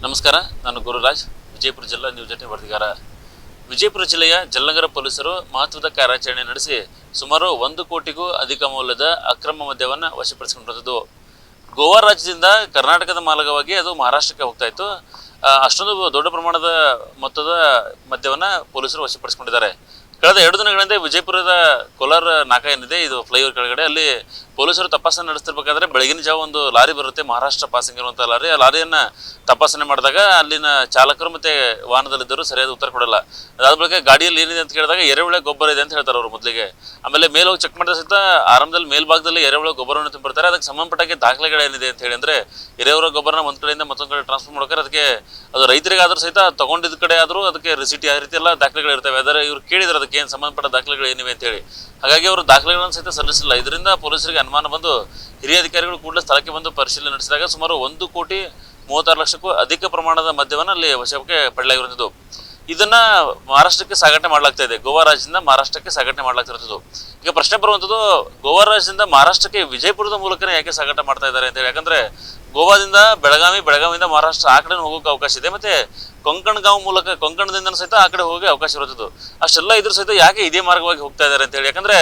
ನಮಸ್ಕಾರ, ನಾನು ಗುರುರಾಜ್, ವಿಜಯಪುರ ಜಿಲ್ಲಾ ನ್ಯೂಸ್ 18 ವರದಿಗಾರ. ವಿಜಯಪುರ ಜಿಲ್ಲೆಯ ಜಲನಗರ ಪೊಲೀಸರು ಮಹತ್ವದ ಕಾರ್ಯಾಚರಣೆ ನಡೆಸಿ ಸುಮಾರು 1 ಕೋಟಿಗೂ ಅಧಿಕ ಮೌಲ್ಯದ ಅಕ್ರಮ ಮದ್ಯವನ್ನು ವಶಪಡಿಸಿಕೊಂಡಿರುವುದು. ಗೋವಾ ರಾಜ್ಯದಿಂದ ಕರ್ನಾಟಕದ ಮಾರ್ಗವಾಗಿ ಅದು ಮಹಾರಾಷ್ಟ್ರಕ್ಕೆ ಹೋಗ್ತಾ ಇತ್ತು. ಅಷ್ಟೊಂದು ದೊಡ್ಡ ಪ್ರಮಾಣದ ಮೊತ್ತದ ಮದ್ಯವನ್ನು ಪೊಲೀಸರು ವಶಪಡಿಸಿಕೊಂಡಿದ್ದಾರೆ. ಕಳೆದ 2 ದಿನಗಳಿಂದ ವಿಜಯಪುರದ ಕೋಲಾರ ನಾಕ ಏನಿದೆ, ಇದು ಫ್ಲೈಓವರ್ ಕೆಳಗಡೆ, ಅಲ್ಲಿ ಪೊಲೀಸರು ತಪಾಸಣೆ ನಡೆಸ್ತಿರ್ಬೇಕಾದ್ರೆ ಬೆಳಗಿನ ಜಾವ ಒಂದು ಲಾರಿ ಬರುತ್ತೆ, ಮಹಾರಾಷ್ಟ್ರ ಪಾಸಿಂಗ್ ಇರುವಂಥ ಲಾರಿ. ಆ ಲಾರಿಯನ್ನು ತಪಾಸಣೆ ಮಾಡಿದಾಗ ಅಲ್ಲಿನ ಚಾಲಕರು ಮತ್ತು ವಾಹನದಲ್ಲಿದ್ದರು ಸರಿಯಾದ ಉತ್ತರ ಕೊಡಲ್ಲ. ಅದಾದ ಬಳಿಕ ಗಾಡಿಯಲ್ಲಿ ಏನಿದೆ ಅಂತ ಕೇಳಿದಾಗ ಎರೆಹುಳ ಗೊಬ್ಬರ ಇದೆ ಅಂತ ಹೇಳ್ತಾರೆ ಅವರು ಮೊದಲಿಗೆ. ಆಮೇಲೆ ಮೇಲೆ ಹೋಗಿ ಚೆಕ್ ಮಾಡಿದ ಸಹಿತ ಆರಂಭದಲ್ಲಿ ಮೇಲ್ಭಾಗದಲ್ಲಿ ಎರೆಹುಳ ಗೊಬ್ಬರವನ್ನು ತುಂಬಿರ್ತಾರೆ. ಅದಕ್ಕೆ ಸಂಬಂಧಪಟ್ಟಾಗೆ ದಾಖಲೆಗಳೇನಿದೆ ಅಂತ ಹೇಳಿ, ಅಂದರೆ ಎರೆಹುಳ ಗೊಬ್ಬರನ ಒಂದು ಕಡೆಯಿಂದ ಮತ್ತೊಂದು ಕಡೆ ಟ್ರಾನ್ಸ್ಫರ್ ಮಾಡೋಕೆ ಅದಕ್ಕೆ ಅದು ರೈತರಿಗಾದ್ರೂ ಸಹಿತ ತಗೊಂಡಿದ್ದ ಕಡೆ ಆದರೂ ಅದಕ್ಕೆ ರಿಸಿಟಿ ಆ ರೀತಿ ಎಲ್ಲ ದಾಖಲೆಗಳಿರ್ತವೆ. ಅದರ ಇವ್ರು ಕೇಳಿದ್ರೆ ಅದಕ್ಕೆ ಏನು ಸಂಬಂಧಪಟ್ಟ ದಾಖಲೆಗಳು ಏನಿವೆ ಅಂತೇಳಿ, ಹಾಗಾಗಿ ಅವರು ದಾಖಲೆಗಳನ್ನು ಸಹಿತ ಸಲ್ಲಿಸಿಲ್ಲ. ಇದರಿಂದ ಪೊಲೀಸರಿಗೆ ಅನುಮಾನ ಬಂದು ಹಿರಿಯ ಅಧಿಕಾರಿಗಳು ಕೂಡಲೇ ಸ್ಥಳಕ್ಕೆ ಬಂದು ಪರಿಶೀಲನೆ ನಡೆಸಿದಾಗ ಸುಮಾರು 1,36,00,000ಕ್ಕೂ ಅಧಿಕ ಪ್ರಮಾಣದ ಮದ್ಯವನ್ನು ಅಲ್ಲಿ ವಶಕ್ಕೆ ಪಡೆಯಲಾಗಿರುವಂಥದ್ದು. ಇದನ್ನ ಮಹಾರಾಷ್ಟ್ರಕ್ಕೆ ಸಾಗಾಟನೆ ಮಾಡಲಾಗ್ತಾ ಇದೆ. ಗೋವಾ ರಾಜ್ಯದಿಂದ ಮಹಾರಾಷ್ಟ್ರಕ್ಕೆ ಸಾಗಾಟನೆ ಮಾಡಲಾಗ್ತಿರೋದು. ಈಗ ಪ್ರಶ್ನೆ ಬರುವಂಥದ್ದು, ಗೋವಾ ರಾಜ್ಯದಿಂದ ಮಹಾರಾಷ್ಟ್ರಕ್ಕೆ ವಿಜಯಪುರದ ಮೂಲಕನೇ ಯಾಕೆ ಸಾಗಾಟ ಮಾಡ್ತಾ ಇದ್ದಾರೆ ಅಂತೇಳಿ. ಯಾಕಂದ್ರೆ ಗೋವಾದಿಂದ ಬೆಳಗಾವಿಯಿಂದ ಮಹಾರಾಷ್ಟ್ರ ಆ ಕಡೆ ಹೋಗೋಕೆ ಅವಕಾಶ ಇದೆ, ಮತ್ತೆ ಕೊಂಕಣ್ಗಾಂವ್ ಮೂಲಕ ಕೊಂಕಣದಿಂದ ಸಹಿತ ಆ ಕಡೆ ಹೋಗಿ ಅವಕಾಶ ಇರುತ್ತದೆ. ಅಷ್ಟೆಲ್ಲ ಇದ್ರ ಸಹಿತ ಯಾಕೆ ಇದೇ ಮಾರ್ಗವಾಗಿ ಹೋಗ್ತಾ ಇದ್ದಾರೆ ಅಂತ ಹೇಳಿ, ಯಾಕಂದ್ರೆ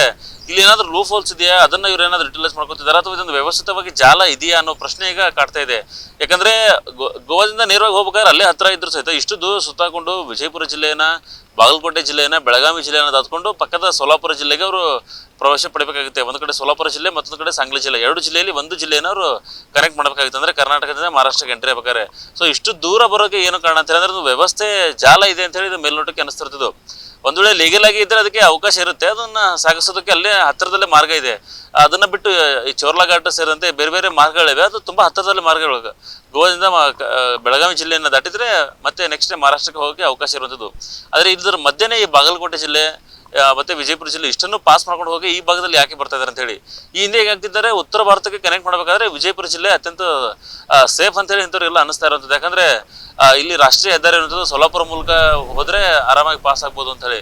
ಇಲ್ಲಿ ಏನಾದ್ರು ಲೂಪ್ ಹೋಲ್ಸ್ ಇದೆಯಾ, ಅದನ್ನ ಇವ್ರು ಏನಾದ್ರು ಯುಟಿಲೈಸ್ ಮಾಡ್ಕೊತಿದ್ದಾರೆ, ಅಥವಾ ಇದೊಂದು ವ್ಯವಸ್ಥಿತವಾಗಿ ಜಾಲ ಇದೆಯಾ ಅನ್ನೋ ಪ್ರಶ್ನೆ ಈಗ ಕಾಡ್ತಾ ಇದೆ. ಯಾಕಂದ್ರೆ ಗೋವಾದಿಂದ ನೇರವಾಗಿ ಹೋಗ್ಬೇಕಾದ್ರೆ ಅಲ್ಲೇ ಹತ್ರ ಇದ್ರು ಸಹಿತ ಇಷ್ಟು ದೂರ ಸುತ್ತಾಕೊಂಡು ವಿಜಯಪುರ ಜಿಲ್ಲೆಯನ್ನ, ಬಾಗಲಕೋಟೆ ಜಿಲ್ಲೆಯನ್ನ, ಬೆಳಗಾವಿ ಜಿಲ್ಲೆಯನ್ನ ದಾಟ್ಕೊಂಡು ಪಕ್ಕದ ಸೋಲಾಪುರ ಜಿಲ್ಲೆಗೆ ಅವರು ಪ್ರವೇಶ ಪಡಿಬೇಕಾಗುತ್ತೆ. ಒಂದು ಕಡೆ ಸೋಲಾಪುರ ಜಿಲ್ಲೆ, ಮತ್ತೊಂದು ಕಡೆ ಸಾಂಗ್ಲಿ ಜಿಲ್ಲೆ, 2 ಜಿಲ್ಲೆಯಲ್ಲಿ ಒಂದು ಜಿಲ್ಲೆಯನ್ನು ಅವರು ಕನೆಕ್ಟ್ ಮಾಡಬೇಕಾಗುತ್ತೆ. ಅಂದ್ರೆ ಕರ್ನಾಟಕದಿಂದ ಮಹಾರಾಷ್ಟ್ರಕ್ಕೆ ಎಂಟ್ರಿ ಆಗ್ಬೇಕಾರೆ. ಸೊ ಇಷ್ಟು ದೂರ ಬರೋಕೆ ಏನು ಕಾರಣ ಅಂತ ಹೇಳಿದ್ರೆ, ಅದು ವ್ಯವಸ್ಥೆ ಜಾಲ ಇದೆ ಅಂತ ಹೇಳಿ ಇದು ಮೇಲ್ನೋಟಕ್ಕೆ ಅನಿಸ್ತಿರ್ತದ್ದು. ಒಂದು ವೇಳೆ ಲೀಗಲ್ ಆಗಿ ಇದ್ರೆ ಅದಕ್ಕೆ ಅವಕಾಶ ಇರುತ್ತೆ, ಅದನ್ನ ಸಾಗಿಸೋದಕ್ಕೆ ಅಲ್ಲೇ ಹತ್ತಿರದಲ್ಲೇ ಮಾರ್ಗ ಇದೆ. ಅದನ್ನ ಬಿಟ್ಟು ಈ ಚೋರ್ಲಾಘಾಟ ಸೇರಿದಂತೆ ಬೇರೆ ಬೇರೆ ಮಾರ್ಗಗಳಿವೆ, ಅದು ತುಂಬಾ ಹತ್ತಿರದಲ್ಲಿ ಮಾರ್ಗಗಳು. ಗೋವಾದಿಂದ ಬೆಳಗಾವಿ ಜಿಲ್ಲೆಯನ್ನು ದಾಟಿದ್ರೆ ಮತ್ತೆ ನೆಕ್ಸ್ಟ್ ಮಹಾರಾಷ್ಟ್ರಕ್ಕೆ ಹೋಗೋಕೆ ಅವಕಾಶ ಇರುವಂಥದ್ದು. ಆದರೆ ಇದ್ರ ಮಧ್ಯೆನೇ ಈ ಬಾಗಲಕೋಟೆ ಜಿಲ್ಲೆ ಮತ್ತೆ ವಿಜಯಪುರ ಜಿಲ್ಲೆ ಇಷ್ಟನ್ನು ಪಾಸ್ ಮಾಡ್ಕೊಂಡು ಹೋಗಿ ಈ ಭಾಗದಲ್ಲಿ ಯಾಕೆ ಬರ್ತಾ ಇದ್ದಾರೆ ಅಂತ ಹೇಳಿ. ಈ ಹಿಂದೆ ಹೇಗಾಗ್ತಿದ್ದಾರೆ, ಉತ್ತರ ಭಾರತಕ್ಕೆ ಕನೆಕ್ಟ್ ಮಾಡಬೇಕಾದ್ರೆ ವಿಜಯಪುರ ಜಿಲ್ಲೆ ಅತ್ಯಂತ ಸೇಫ್ ಅಂತ ಹೇಳಿ ಇಂಥವ್ರಿಗೆಲ್ಲ ಅನಿಸ್ತಾ ಇರುವಂಥದ್ದು. ಯಾಕಂದ್ರೆ ಇಲ್ಲಿ ರಾಷ್ಟ್ರೀಯ ಹೆದ್ದಾರಿ ಇರುವಂಥದ್ದು ಸೋಲಾಪುರ ಮೂಲಕ ಹೋದ್ರೆ ಆರಾಮಾಗಿ ಪಾಸ್ ಆಗ್ಬೋದು ಅಂತ ಹೇಳಿ.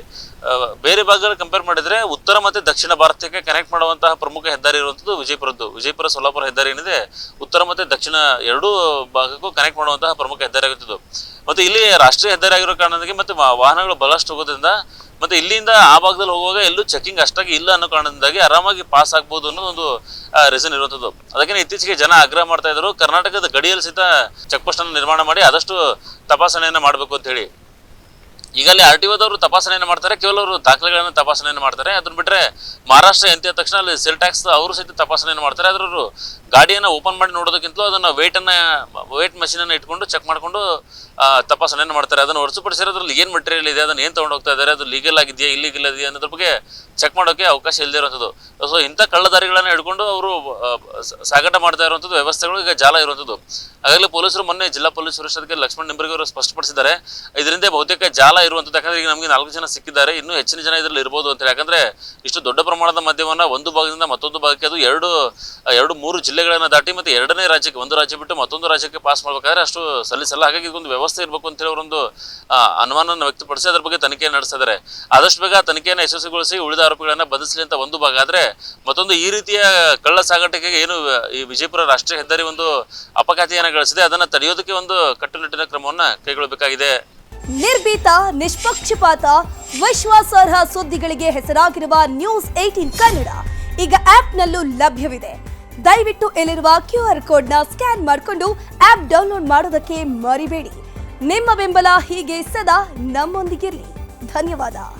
ಬೇರೆ ಭಾಗಗಳು ಕಂಪೇರ್ ಮಾಡಿದ್ರೆ ಉತ್ತರ ಮತ್ತೆ ದಕ್ಷಿಣ ಭಾರತಕ್ಕೆ ಕನೆಕ್ಟ್ ಮಾಡುವಂತಹ ಪ್ರಮುಖ ಹೆದ್ದಾರಿ ಇರುವಂಥದ್ದು ವಿಜಯಪುರ ಸೋಲಾಪುರ ಹೆದ್ದಾರಿ ಏನಿದೆ, ಉತ್ತರ ಮತ್ತೆ ದಕ್ಷಿಣ ಎರಡೂ ಭಾಗಕ್ಕೂ ಕನೆಕ್ಟ್ ಮಾಡುವಂತಹ ಪ್ರಮುಖ ಹೆದ್ದಾರಿ ಆಗಿರುತ್ತದೆ. ಮತ್ತೆ ಇಲ್ಲಿ ರಾಷ್ಟ್ರೀಯ ಹೆದ್ದಾರಿ ಆಗಿರೋ ಕಾರಣದಿಂದ ಮತ್ತೆ ವಾಹನಗಳು ಬಹಳಷ್ಟು ಹೋಗೋದ್ರಿಂದ, ಮತ್ತೆ ಇಲ್ಲಿಂದ ಆ ಭಾಗದಲ್ಲಿ ಹೋಗುವಾಗ ಎಲ್ಲೂ ಚೆಕಿಂಗ್ ಅಷ್ಟಾಗಿ ಇಲ್ಲ ಅನ್ನೋ ಕಾರಣದಿಂದಾಗಿ ಆರಾಮಾಗಿ ಪಾಸ್ ಆಗ್ಬೋದು ಅನ್ನೋ ಒಂದು ರೀಸನ್ ಇರುವಂಥದ್ದು. ಅದಕ್ಕೆ ಇತ್ತೀಚೆಗೆ ಜನ ಆಗ್ರಹ ಮಾಡ್ತಾ ಇದ್ರು, ಕರ್ನಾಟಕದ ಗಡಿಯಲ್ಲಿ ಸಹಿತ ಚೆಕ್ ಪೋಸ್ಟ್ ಅನ್ನು ನಿರ್ಮಾಣ ಮಾಡಿ ಆದಷ್ಟು ತಪಾಸಣೆಯನ್ನು ಮಾಡಬೇಕು ಅಂತ ಹೇಳಿ. ಈಗ ಅಲ್ಲಿ RTOದವರು ತಪಾಸಣೆಯನ್ನು ಮಾಡ್ತಾರೆ, ಕೇವಲ ಅವರು ದಾಖಲೆಗಳನ್ನು ತಪಾಸಣೆಯನ್ನು ಮಾಡ್ತಾರೆ. ಅದನ್ನ ಬಿಟ್ಟರೆ ಮಹಾರಾಷ್ಟ್ರ ಎಂತಿದ ತಕ್ಷಣ ಅಲ್ಲಿ ಸೆಲ್ ಟ್ಯಾಕ್ಸ್ ಅವರು ಸಹಿತ ತಪಾಸಣೆಯನ್ನು ಮಾಡ್ತಾರೆ. ಆದ್ರೆ ಅವರು ಗಾಡಿಯನ್ನು ಓಪನ್ ಮಾಡಿ ನೋಡೋದಕ್ಕಿಂತಲೂ ಅದನ್ನು ವೇಟ್ ಮಷೀನನ್ನು ಇಟ್ಕೊಂಡು ಚೆಕ್ ಮಾಡಿಕೊಂಡು ತಪಾಸಣೆಯನ್ನು ಮಾಡ್ತಾರೆ. ಅದನ್ನು ಹೊರತುಪಡಿಸಿರೋದ್ರಲ್ಲಿ ಏನು ಮೆಟೀರಿಯಲ್ ಇದೆ, ಅದನ್ನು ಏನು ತೊಗೊಂಡು ಹೋಗ್ತಾ ಇದ್ದಾರೆ, ಅದು ಲೀಗಲ್ ಆಗಿದೆಯಾ ಇಲ್ಲೀಗಲ್ ಇದೆಯಾ ಅನ್ನೋದ್ರ ಬಗ್ಗೆ ಚೆಕ್ ಮಾಡೋಕ್ಕೆ ಅವಕಾಶ ಇಲ್ಲದೆ ಇರುವಂಥದ್ದು. ಸೊ ಇಂಥ ಕಳ್ಳದಾರಿಗಳನ್ನು ಹಿಡ್ಕೊಂಡು ಅವರು ಸಾಗಾಟ ಮಾಡ್ತಾ ಇರುವಂಥದ್ದು ವ್ಯವಸ್ಥೆಗಳು ಈಗ ಜಾಲ ಇರುವಂಥದ್ದು. ಹಾಗಾಗಿ ಪೊಲೀಸರು ಮೊನ್ನೆ ಜಿಲ್ಲಾ ಪೊಲೀಸ್ ವರಿಷ್ಠಾಧಿಕಾರಿ ಲಕ್ಷ್ಮಣ್ ನಿಂಬರ್ಗಿ ಅವರು ಸ್ಪಷ್ಟಪಡಿಸಿದ್ದಾರೆ, ಇದರಿಂದ ಬಹುತೇಕ ಜಾಲ ಇರುವಂಥದ್ದು. ಯಾಕಂದ್ರೆ ಈಗ ನಮಗೆ 4 ಜನ ಸಿಕ್ಕಿದ್ದಾರೆ, ಇನ್ನೂ ಹೆಚ್ಚಿನ ಜನ ಇದರಲ್ಲಿ ಇರ್ಬೋದು ಅಂತ ಹೇಳಿ. ಯಾಕಂದ್ರೆ ಇಷ್ಟು ದೊಡ್ಡ ಪ್ರಮಾಣದ ಮದ್ಯವನ್ನು ಒಂದು ಭಾಗದಿಂದ ಮತ್ತೊಂದು ಭಾಗಕ್ಕೆ, ಅದು 2-3 ಜಿಲ್ಲೆಗಳನ್ನು ದಾಟಿ ಮತ್ತೆ 2ನೇ ರಾಜ್ಯಕ್ಕೆ, ಒಂದು ರಾಜ್ಯ ಬಿಟ್ಟು ಮತ್ತೊಂದು ರಾಜ್ಯಕ್ಕೆ ಪಾಸ್ ಮಾಡಬೇಕಾದ್ರೆ ಅಷ್ಟು ಸಲ್ಲಿಸಲ್ಲ. ಹಾಗಾಗಿ ಇದೊಂದು ವ್ಯವಸ್ಥೆ ಇರಬೇಕು ಅಂತ ಹೇಳಿ ಅವರೊಂದು ಅನುಮಾನವನ್ನು ವ್ಯಕ್ತಪಡಿಸಿ ಅದ್ರ ಬಗ್ಗೆ ತನಿಖೆಯನ್ನು ನಡೆಸ್ತಾ ಇದ್ದಾರೆ. ಆದಷ್ಟು ಬೇಗ ತನಿಖೆಯನ್ನು ಯಶಸ್ವಿಗೊಳಿಸಿ ಉಳಿದ ಆರೋಪಿಗಳನ್ನು ಬಂಧಿಸಲಿ ಅಂತ ಒಂದು ಭಾಗ. ಆದರೆ ಮತ್ತೊಂದು ಈ ರೀತಿಯ ಕಳ್ಳ ಸಾಗಾಟಿಕೆಗೆ ಏನು ಈ ವಿಜಯಪುರ ರಾಷ್ಟ್ರೀಯ ಹೆದ್ದಾರಿ ಒಂದು ಅಪಘಾತಿಯನ್ನು ಗಳಿಸಿದೆ, ಅದನ್ನು ತಡೆಯೋದಕ್ಕೆ ಒಂದು ಕಟ್ಟುನಿಟ್ಟಿನ ಕ್ರಮವನ್ನು ಕೈಗೊಳ್ಳಬೇಕಾಗಿದೆ. ನಿರ್ಭೀತ, ನಿಷ್ಪಕ್ಷಪಾತ, ವಿಶ್ವಾಸಾರ್ಹ ಸುದ್ದಿಗಳಿಗೆ ಹೆಸರಾಗಿರುವ ನ್ಯೂಸ್ 18 ಕನ್ನಡ ಈಗ ಆಪ್ನಲ್ಲೂ ಲಭ್ಯವಿದೆ. ದಯವಿಟ್ಟು ಇಲ್ಲಿರುವ QR ಕೋಡ್ನ ಸ್ಕ್ಯಾನ್ ಮಾಡಿಕೊಂಡು ಆಪ್ ಡೌನ್ಲೋಡ್ ಮಾಡೋದಕ್ಕೆ ಮರಿಬೇಡಿ. ನಿಮ್ಮ ಬೆಂಬಲ ಹೀಗೆ ಸದಾ ನಮ್ಮೊಂದಿಗಿರಲಿ. ಧನ್ಯವಾದ.